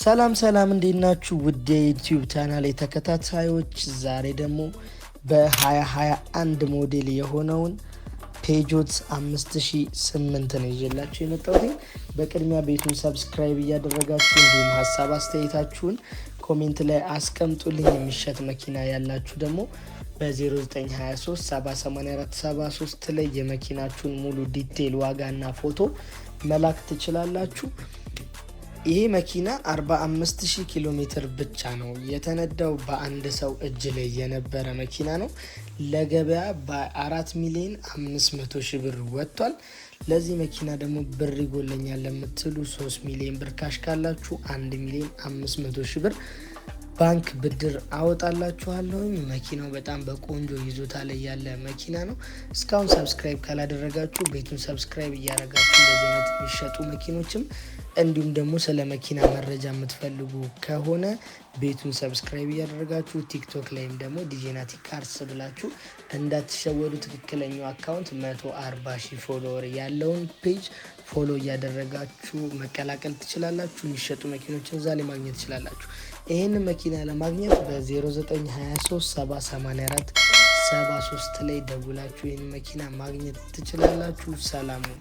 ሰላም እንዴት ናችሁ? ውድ የዩቲዩብ ቻናል ተከታታዮች ዛሬ ደግሞ በ2021 ሞዴል የሆነውን ፔጆት 5008 ነው ይዤላችሁ የመጣሁት። በቅድሚያ ቤቱን ሰብስክራይብ እያደረጋችሁ እንዲሁም ሀሳብ አስተያየታችሁን ኮሜንት ላይ አስቀምጡልኝ። የሚሸጥ መኪና ያላችሁ ደግሞ በ0923 784 73 ላይ የመኪናችሁን ሙሉ ዲቴል ዋጋና ፎቶ መላክ ትችላላችሁ። ይሄ መኪና 45000 ኪሎ ሜትር ብቻ ነው የተነዳው። በአንድ ሰው እጅ ላይ የነበረ መኪና ነው። ለገበያ በ4,500,000 ብር ወጥቷል። ለዚህ መኪና ደግሞ ብር ይጎለኛል ለምትሉ 3 ሚሊዮን ብር ካሽ ካላችሁ 1,500,000 ብር ባንክ ብድር አወጣላችኋለሁ። መኪናው በጣም በቆንጆ ይዞታ ላይ ያለ መኪና ነው። እስካሁን ሰብስክራይብ ካላደረጋችሁ ቤቱን ሰብስክራይብ እያደረጋችሁ እንደዚህ አይነት የሚሸጡ መኪኖችም እንዲሁም ደግሞ ስለ መኪና መረጃ የምትፈልጉ ከሆነ ቤቱን ሰብስክራይብ እያደረጋችሁ ቲክቶክ ላይም ደግሞ ዲጄናቲ ካርስ ብላችሁ እንዳትሸወዱ። ትክክለኛው አካውንት 140,000 ፎሎወር ያለውን ፔጅ ፎሎ እያደረጋችሁ መቀላቀል ትችላላችሁ። የሚሸጡ መኪኖችን እዛ ላይ ማግኘት ትችላላችሁ። ይህን መኪና ለማግኘት በ0923 784 73 ላይ ደውላችሁ ይህን መኪና ማግኘት ትችላላችሁ። ሰላም ነው።